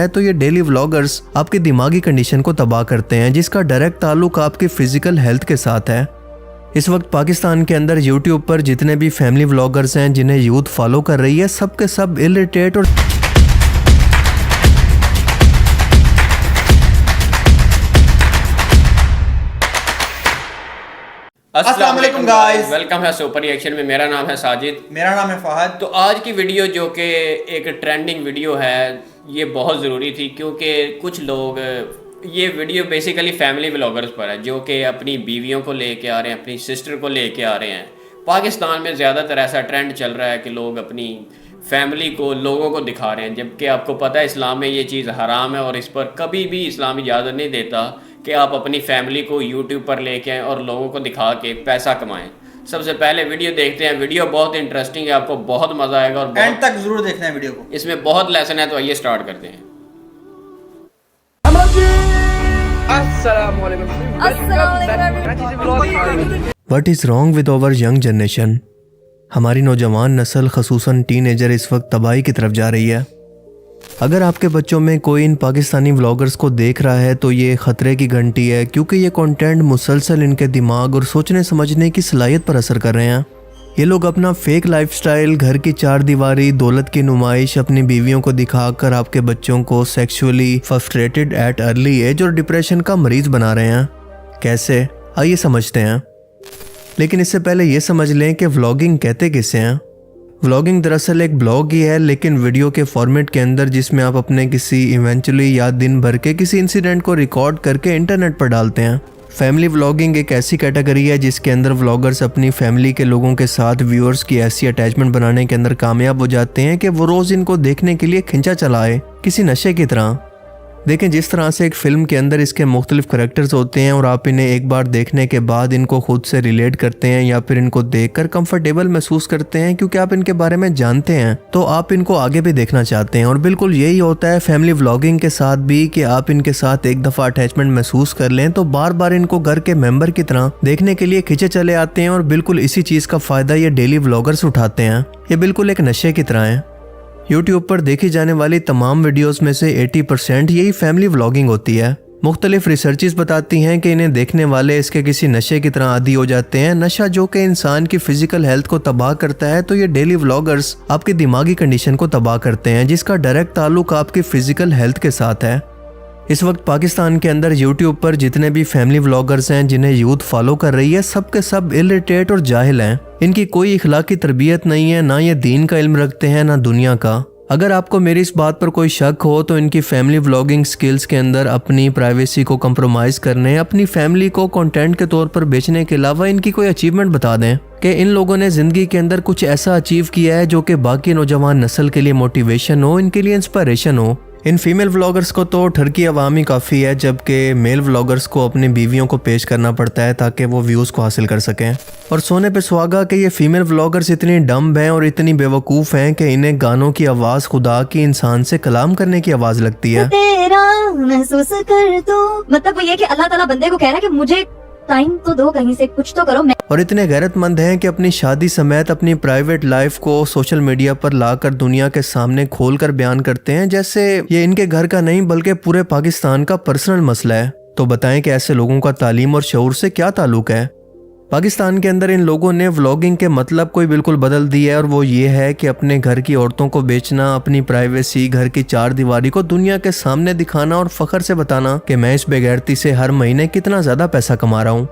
है तो ये डेली व्लॉगर्स आपकी दिमागी कंडीशन को तबाह करते हैं, जिसका डायरेक्ट ताल्लुक आपकी फिजिकल हेल्थ के साथ है। इस वक्त पाकिस्तान के अंदर यूट्यूब पर जितने भी फैमिली व्लॉगर्स हैं जिन्हें यूथ फॉलो कर रही है, सब के सब इलिटरेट और अस्सलाम वालेकुम गाइस, वेलकम है सुपर रिएक्शन में। मेरा नाम है साजिद। मेरा नाम है फहद। तो आज की वीडियो जो कि एक ट्रेंडिंग वीडियो है, ये बहुत ज़रूरी थी क्योंकि कुछ लोग ये वीडियो बेसिकली फैमिली व्लॉगर्स पर है जो कि अपनी बीवियों को लेके आ रहे हैं, अपनी सिस्टर को लेके आ रहे हैं। पाकिस्तान में ज़्यादातर ऐसा ट्रेंड चल रहा है कि लोग अपनी फैमिली को लोगों को दिखा रहे हैं, जबकि आपको पता है इस्लाम में ये चीज़ हराम है और इस पर कभी भी इस्लाम इजाज़त नहीं देता कि आप अपनी फैमिली को यूट्यूब पर लेके आएँ और लोगों को दिखा के पैसा कमाएं। सबसे पहले वीडियो देखते हैं। वीडियो बहुत इंटरेस्टिंग है, आपको बहुत मज़ा आएगा और एंड तक जरूर देखना है वीडियो को। इसमें बहुत लेसन है, तो आइए स्टार्ट करते हैं। What is wrong with our young generation. हमारी नौजवान नस्ल खसूसन टीनेजर इस वक्त तबाही की तरफ जा रही है। अगर आपके बच्चों में कोई इन पाकिस्तानी व्लॉगर्स को देख रहा है तो ये ख़तरे की घंटी है, क्योंकि ये कंटेंट मुसलसल इनके दिमाग और सोचने समझने की सलाहियत पर असर कर रहे हैं। ये लोग अपना फेक लाइफस्टाइल, घर की चार दीवारी, दौलत की नुमाइश अपनी बीवियों को दिखाकर आपके बच्चों को sexually frustrated at early age और डिप्रेशन का मरीज बना रहे हैं। कैसे, आइए समझते हैं। लेकिन इससे पहले ये समझ लें कि व्लॉगिंग कहते किसे हैं। व्लॉगिंग दरअसल एक ब्लॉग ही है, लेकिन वीडियो के फॉर्मेट के अंदर, जिसमें आप अपने किसी इवेंचुअली या दिन भर के किसी इंसिडेंट को रिकॉर्ड करके इंटरनेट पर डालते हैं। फैमिली व्लॉगिंग एक ऐसी कैटेगरी है जिसके अंदर व्लॉगर्स अपनी फैमिली के लोगों के साथ व्यूअर्स की ऐसी अटैचमेंट बनाने के अंदर कामयाब हो जाते हैं कि वो रोज़ इनको देखने के लिए खिंचा चलाए, किसी नशे की तरह। देखें, जिस तरह से एक फ़िल्म के अंदर इसके मुख्तलिफ करैक्टर्स होते हैं और आप इन्हें एक बार देखने के बाद इनको खुद से रिलेट करते हैं या फिर इनको देखकर कंफर्टेबल महसूस करते हैं क्योंकि आप इनके बारे में जानते हैं, तो आप इनको आगे भी देखना चाहते हैं। और बिल्कुल यही होता है फैमिली व्लॉगिंग के साथ भी, कि आप इनके साथ एक दफ़ा अटैचमेंट महसूस कर लें तो बार बार इनको घर के मेंबर की तरह देखने के लिए खिंचे चले आते हैं। और बिल्कुल इसी चीज़ का फ़ायदा ये डेली व्लॉगर्स उठाते हैं। ये बिल्कुल एक नशे की तरह है। यूट्यूब पर देखी जाने वाली तमाम वीडियोस में से 80% यही फैमिली व्लॉगिंग होती है। मुख्तलिफ रिसर्चेस बताती हैं कि इन्हें देखने वाले इसके किसी नशे की तरह आदी हो जाते हैं। नशा जो कि इंसान की फिजिकल हेल्थ को तबाह करता है, तो ये डेली व्लॉगर्स आपकी दिमागी कंडीशन को तबाह करते हैं, जिसका डायरेक्ट ताल्लुक आपकी फिजिकल हेल्थ के साथ है। इस वक्त पाकिस्तान के अंदर यूट्यूब पर जितने भी फैमिली व्लॉगर्स हैं जिन्हें यूथ फॉलो कर रही है, सब के सब इलिटरेट और जाहिल हैं। इनकी कोई इखलाकी तरबियत नहीं है, ना ये दीन का इल्म रखते हैं ना दुनिया का। अगर आपको मेरी इस बात पर कोई शक हो तो इनकी फैमिली व्लॉगिंग स्किल्स के अंदर अपनी प्राइवेसी को कंप्रोमाइज़ करने, अपनी फैमिली को कंटेंट के तौर पर बेचने के अलावा इनकी कोई अचीवमेंट बता दें कि इन लोगों ने ज़िंदगी के अंदर कुछ ऐसा अचीव किया है जो कि बाकी नौजवान नस्ल के लिए मोटिवेशन हो, इनके लिए इंस्पिरेशन हो। इन फीमेल व्लॉगर्स को तो ठरकी अवामी काफ़ी है, जबकि मेल व्लॉगर्स को अपनी बीवियों को पेश करना पड़ता है ताकि वो व्यूज़ को हासिल कर सकें। और सोने पे सुहागा कि ये फीमेल व्लॉगर्स इतनी डम्ब हैं और इतनी बेवकूफ़ हैं कि इन्हें गानों की आवाज़ खुदा की इंसान से कलाम करने की आवाज़ लगती है। तेरा महसूस कर दो, मतलब वो ये कि अल्लाह ताला बंदे को कह रहा है कि मुझे टाइम तो दो, कहीं से कुछ तो करो। और इतने गैरतमंद हैं कि अपनी शादी समेत अपनी प्राइवेट लाइफ को सोशल मीडिया पर लाकर दुनिया के सामने खोलकर बयान करते हैं जैसे ये इनके घर का नहीं बल्कि पूरे पाकिस्तान का पर्सनल मसला है। तो बताएं कि ऐसे लोगों का तालीम और शऊर से क्या ताल्लुक है। पाकिस्तान के अंदर इन लोगों ने व्लॉगिंग के मतलब को बिल्कुल बदल दिया है, और वो ये है कि अपने घर की औरतों को बेचना, अपनी प्राइवेसी, घर की चार दीवारी को दुनिया के सामने दिखाना और फख्र से बताना कि मैं इस बेगैरती से हर महीने कितना ज़्यादा पैसा कमा रहा हूँ।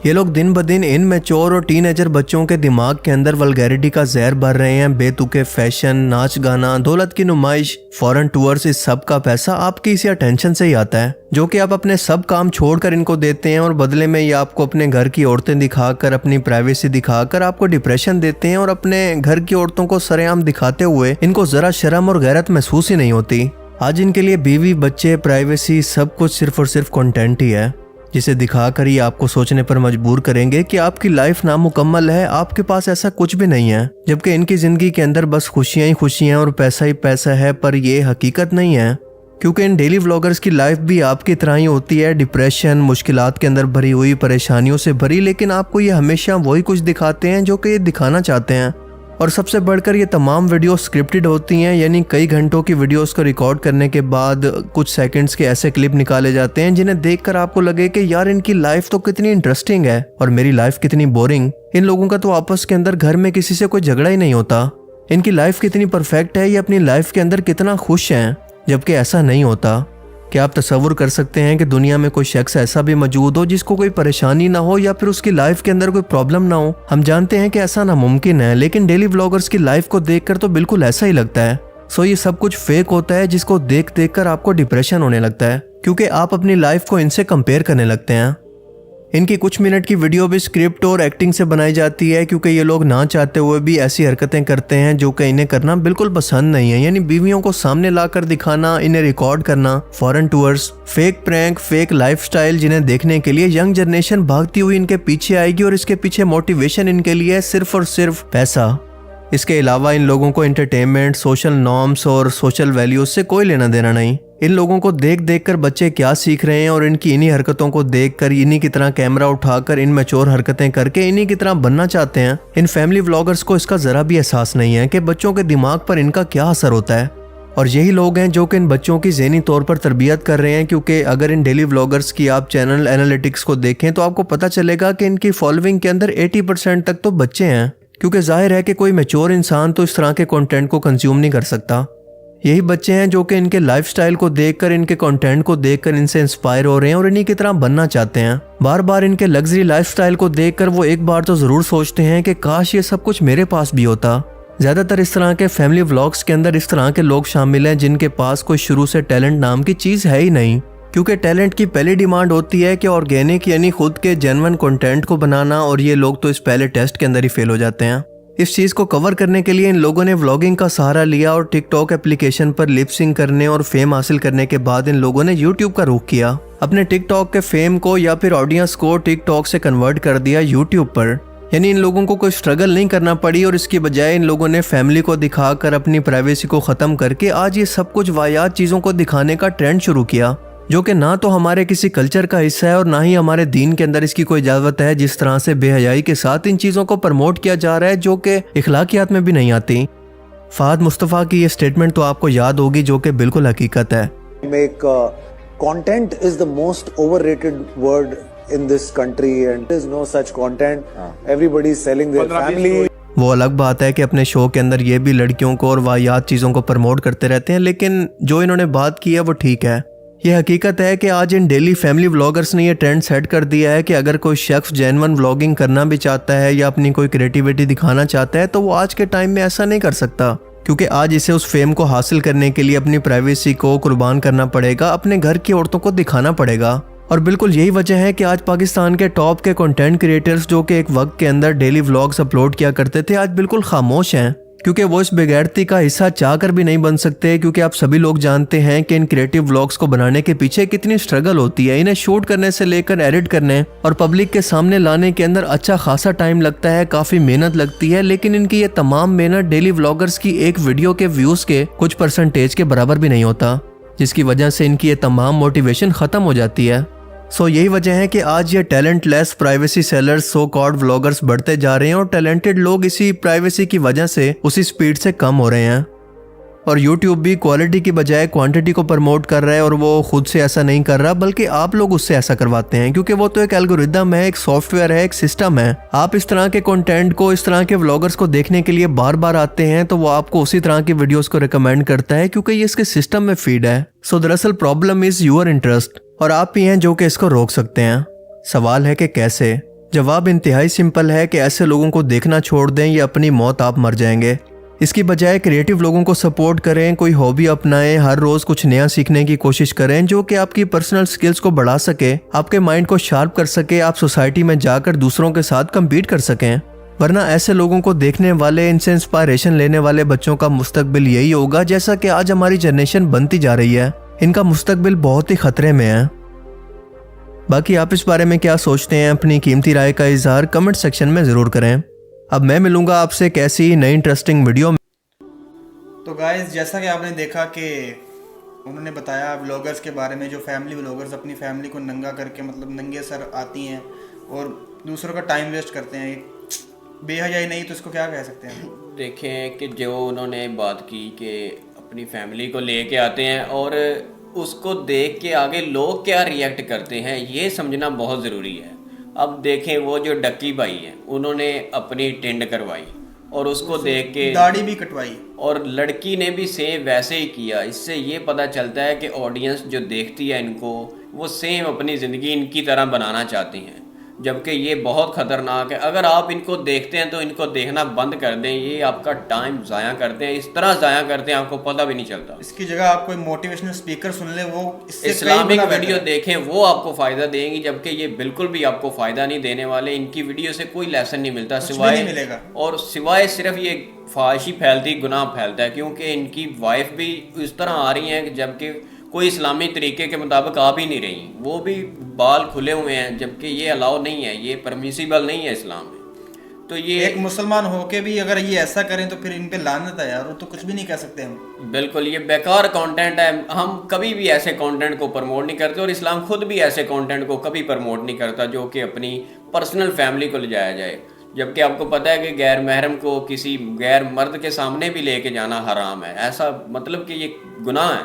ये लोग दिन ब दिन इन मैच्योर और टीनेजर बच्चों के दिमाग के अंदर वल्गैरिटी का जहर भर रहे हैं। बेतुके फैशन, नाच गाना, दौलत की नुमाइश, फॉरेन टूर्स, इस सब का पैसा आपकी इसी अटेंशन से ही आता है जो कि आप अपने सब काम छोड़कर इनको देते हैं। और बदले में ये आपको अपने घर की औरतें दिखाकर, अपनी प्राइवेसी दिखाकर आपको डिप्रेशन देते हैं। और अपने घर की औरतों को सरेआम दिखाते हुए इनको जरा शर्म और गैरत महसूस ही नहीं होती। आज इनके लिए बीवी, बच्चे, प्राइवेसी सब कुछ सिर्फ और सिर्फ कंटेंट ही है, जिसे दिखाकर ही आपको सोचने पर मजबूर करेंगे कि आपकी लाइफ नामुकम्मल है, आपके पास ऐसा कुछ भी नहीं है। जबकि इनकी ज़िंदगी के अंदर बस खुशियाँ ही खुशियाँ और पैसा ही पैसा है, पर यह हकीकत नहीं है। क्योंकि इन डेली व्लॉगर्स की लाइफ भी आपकी तरह ही होती है, डिप्रेशन, मुश्किलात के अंदर भरी हुई, परेशानियों से भरी, लेकिन आपको ये हमेशा वही कुछ दिखाते हैं जो कि ये दिखाना चाहते हैं। और सबसे बढ़कर ये तमाम वीडियो स्क्रिप्टेड होती हैं, यानी कई घंटों की वीडियोस को रिकॉर्ड करने के बाद कुछ सेकंड्स के ऐसे क्लिप निकाले जाते हैं जिन्हें देखकर आपको लगे कि यार इनकी लाइफ तो कितनी इंटरेस्टिंग है और मेरी लाइफ कितनी बोरिंग। इन लोगों का तो आपस के अंदर घर में किसी से कोई झगड़ा ही नहीं होता। इनकी लाइफ कितनी परफेक्ट है, ये अपनी लाइफ के अंदर कितना खुश हैं, जबकि ऐसा नहीं होता। क्या आप तसव्वुर कर सकते हैं कि दुनिया में कोई शख्स ऐसा भी मौजूद हो जिसको कोई परेशानी ना हो या फिर उसकी लाइफ के अंदर कोई प्रॉब्लम ना हो? हम जानते हैं कि ऐसा नामुमकिन है, लेकिन डेली व्लॉगर्स की लाइफ को देखकर तो बिल्कुल ऐसा ही लगता है। सो ये सब कुछ फेक होता है, जिसको देख देख कर आपको डिप्रेशन होने लगता है, क्योंकि आप अपनी लाइफ को इनसे कंपेयर करने लगते हैं। इनकी कुछ मिनट की वीडियो भी स्क्रिप्ट और एक्टिंग से बनाई जाती है, क्योंकि ये लोग ना चाहते हुए भी ऐसी हरकतें करते हैं जो कि इन्हें करना बिल्कुल पसंद नहीं है। यानी बीवियों को सामने लाकर दिखाना, इन्हें रिकॉर्ड करना, foreign tours, fake prank, fake lifestyle, जिन्हें देखने के लिए यंग जनरेशन भागती हुई इनके पीछे आएगी और इसके पीछे मोटिवेशन इनके लिए सिर्फ और सिर्फ पैसा। इसके अलावा इन लोगों को एंटरटेनमेंट, सोशल नॉर्म्स और सोशल वैल्यूज से कोई लेना देना नहीं। इन लोगों को देख देख कर बच्चे क्या सीख रहे हैं और इनकी इन्हीं हरकतों को देख कर इन्हीं की तरह कैमरा उठाकर इन मैच्योर हरकतें करके इन्हीं की तरह बनना चाहते हैं। इन फैमिली व्लॉगर्स को इसका जरा भी एहसास नहीं है कि बच्चों के दिमाग पर इनका क्या असर होता है। और यही लोग हैं जो कि इन बच्चों की ज़हनी तौर पर तरबियत कर रहे हैं, क्योंकि अगर इन डेली व्लॉगर्स की आप चैनल एनालिटिक्स को देखें तो आपको पता चलेगा कि इनकी फॉलोइंग के अंदर 80% तक तो बच्चे हैं, क्योंकि जाहिर है कि कोई मैच्योर इंसान तो इस तरह के कंटेंट को कंज्यूम नहीं कर सकता। यही बच्चे हैं जो कि इनके लाइफस्टाइल को देखकर, इनके कंटेंट को देखकर इनसे इंस्पायर हो रहे हैं और इन्हीं की तरह बनना चाहते हैं। बार बार इनके लग्जरी लाइफस्टाइल को देखकर वो एक बार तो ज़रूर सोचते हैं कि काश ये सब कुछ मेरे पास भी होता। ज़्यादातर इस तरह के फैमिली व्लॉग्स के अंदर इस तरह के लोग शामिल हैं जिनके पास कोई शुरू से टैलेंट नाम की चीज़ है ही नहीं, क्योंकि टैलेंट की पहली डिमांड होती है कि ऑर्गेनिक यानी खुद के जेन्युइन कंटेंट को बनाना, और ये लोग तो इस पहले टेस्ट के अंदर ही फेल हो जाते हैं। इस चीज़ को कवर करने के लिए इन लोगों ने व्लॉगिंग का सहारा लिया और टिकटॉक एप्लीकेशन पर लिपसिंग करने और फेम हासिल करने के बाद इन लोगों ने यूट्यूब का रुख किया। अपने टिकटॉक के फेम को या फिर ऑडियंस को टिकटॉक से कन्वर्ट कर दिया यूट्यूब पर। यानी इन लोगों को कोई स्ट्रगल नहीं करना पड़ी और इसकी बजाय इन लोगों ने फैमिली को दिखाकर अपनी प्राइवेसी को ख़त्म करके आज ये सब कुछ वाहियात चीज़ों को दिखाने का ट्रेंड शुरू किया, जो कि ना तो हमारे किसी कल्चर का हिस्सा है और ना ही हमारे दीन के अंदर इसकी कोई इजाज़त है। जिस तरह से बेहयाई के साथ इन चीज़ों को प्रमोट किया जा रहा है जो कि इखलाकियात में भी नहीं आती। फ़हद मुस्तफ़ा की ये स्टेटमेंट तो आपको याद होगी, जो कि बिल्कुल हकीकत है। Make content is the most overrated word in this country and there is no such content. Everybody is selling their family. वो अलग बात है कि अपने शो के अंदर ये भी लड़कियों को और वाहियात चीज़ों को प्रमोट करते रहते हैं, लेकिन जो इन्होंने बात की है वो ठीक है। ये हकीकत है कि आज इन डेली फैमिली व्लॉगर्स ने ये ट्रेंड सेट कर दिया है कि अगर कोई शख्स जेन्युइन व्लॉगिंग करना भी चाहता है या अपनी कोई क्रिएटिविटी दिखाना चाहता है तो वो आज के टाइम में ऐसा नहीं कर सकता, क्योंकि आज इसे उस फेम को हासिल करने के लिए अपनी प्राइवेसी को कुर्बान करना पड़ेगा, अपने घर की औरतों को दिखाना पड़ेगा। और बिल्कुल यही वजह है कि आज पाकिस्तान के टॉप के कंटेंट क्रिएटर्स जो कि एक वक्त के अंदर डेली व्लॉग्स अपलोड किया करते थे, आज बिल्कुल खामोश हैं, क्योंकि वो इस बेगैरती का हिस्सा चाहकर भी नहीं बन सकते। क्योंकि आप सभी लोग जानते हैं कि इन क्रिएटिव व्लॉग्स को बनाने के पीछे कितनी स्ट्रगल होती है। इन्हें शूट करने से लेकर एडिट करने और पब्लिक के सामने लाने के अंदर अच्छा खासा टाइम लगता है, काफ़ी मेहनत लगती है, लेकिन इनकी ये तमाम मेहनत डेली व्लॉगर्स की एक वीडियो के व्यूज़ के कुछ परसेंटेज के बराबर भी नहीं होता, जिसकी वजह से इनकी ये तमाम मोटिवेशन ख़त्म हो जाती है। सो यही वजह है कि आज ये talentless privacy sellers, so called vloggers बढ़ते जा रहे हैं और टैलेंटेड लोग इसी प्राइवेसी की वजह से उसी स्पीड से कम हो रहे हैं। और यूट्यूब भी क्वालिटी की बजाय क्वांटिटी को प्रमोट कर रहा है, और वो खुद से ऐसा नहीं कर रहा बल्कि आप लोग उससे ऐसा करवाते हैं, क्योंकि वो तो एक एल्गोरिदम है, एक सॉफ्टवेयर है, एक सिस्टम है। आप इस तरह के कंटेंट को, इस तरह के व्लॉगर्स को देखने के लिए बार बार आते हैं तो वो आपको उसी तरह की वीडियोस को रिकमेंड करता है, क्योंकि ये इसके सिस्टम में फीड है। सो दरअसल प्रॉब्लम इज यूर इंटरेस्ट, और आप ही हैं जो कि इसको रोक सकते हैं। सवाल है कि कैसे? जवाब इंतहाई सिंपल है कि ऐसे लोगों को देखना छोड़ दें या अपनी मौत आप मर जाएंगे। इसकी बजाय क्रिएटिव लोगों को सपोर्ट करें, कोई हॉबी अपनाएं, हर रोज़ कुछ नया सीखने की कोशिश करें जो कि आपकी पर्सनल स्किल्स को बढ़ा सके, आपके माइंड को शार्प कर सके, आप सोसाइटी में जाकर दूसरों के साथ कम्पीट कर सकें। वरना ऐसे लोगों को देखने वाले, इनसे इंस्पायरेशन लेने वाले बच्चों का मुस्तकबिल यही होगा जैसा कि आज हमारी जनरेशन बनती जा रही है। इनका मुस्तकबिल बहुत ही खतरे में है। बाकी आप इस बारे में क्या सोचते हैं? अपनी कीमती राय का इजहार कमेंट सेक्शन में ज़रूर करें। अब मैं मिलूंगा आपसे एक ऐसी नई इंटरेस्टिंग वीडियो में। तो गाइस, जैसा कि आपने देखा कि उन्होंने बताया व्लॉगर्स के बारे में, जो फैमिली व्लॉगर्स अपनी फैमिली को नंगा करके, मतलब नंगे सर आती हैं और दूसरों का टाइम वेस्ट करते हैं। बेहयाई नहीं तो इसको क्या कह सकते हैं? देखें कि जो उन्होंने बात की कि अपनी फैमिली को लेके आते हैं और उसको देख के आगे लोग क्या रिएक्ट करते हैं ये समझना बहुत ज़रूरी है। अब देखें वो जो डक्की भाई हैं उन्होंने अपनी टिंड करवाई और उसको देख के दाढ़ी भी कटवाई और लड़की ने भी सेम वैसे ही किया। इससे ये पता चलता है कि ऑडियंस जो देखती है इनको वो सेम अपनी ज़िंदगी इनकी तरह बनाना चाहती हैं, जबकि ये बहुत ख़तरनाक है। अगर आप इनको देखते हैं तो इनको देखना बंद कर दें, ये आपका टाइम ज़ाया करते हैं, इस तरह ज़ाया करते हैं आपको पता भी नहीं चलता। इसकी जगह आप कोई मोटिवेशनल स्पीकर सुन ले, वो इससे कई इस्लामिक गुना बेहतर वीडियो है। देखें वो आपको फ़ायदा देंगी, जबकि ये बिल्कुल भी आपको फ़ायदा नहीं देने वाले। इनकी वीडियो से कोई लेसन नहीं मिलता कुछ भी सिवाय नहीं मिलेगा। और सिवाय सिर्फ ये फाहिशी फैलती, गुनाह फैलता है, क्योंकि इनकी वाइफ भी इस तरह आ रही हैं जबकि कोई इस्लामी तरीके के मुताबिक आ भी नहीं रही, वो भी बाल खुले हुए हैं, जबकि ये अलाउ नहीं है, ये परमिसिबल नहीं है इस्लाम में। तो ये एक मुसलमान होके भी अगर ये ऐसा करें तो फिर इन पे लानत है यार, वो तो कुछ भी नहीं कह सकते हम। बिल्कुल ये बेकार कंटेंट है। हम कभी भी ऐसे कंटेंट को प्रमोट नहीं करते और इस्लाम खुद भी ऐसे कंटेंट को कभी प्रमोट नहीं करता जो कि अपनी पर्सनल फैमिली को ले जाया जाए। जबकि आपको पता है कि गैर महरम को किसी गैर मर्द के सामने भी लेके जाना हराम है, ऐसा मतलब कि ये गुनाह है।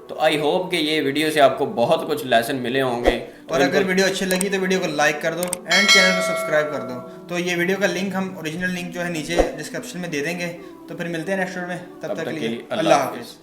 तो आई होप कि ये वीडियो से आपको बहुत कुछ लेसन मिले होंगे। और अगर वीडियो अच्छी लगी तो वीडियो को लाइक कर दो एंड चैनल को सब्सक्राइब कर दो। तो ये वीडियो का लिंक, हम ओरिजिनल लिंक जो है नीचे डिस्क्रिप्शन में दे देंगे। तो फिर मिलते हैं नेक्स्ट वीडियो में, तब तक के लिए अल्लाह हाफिज़।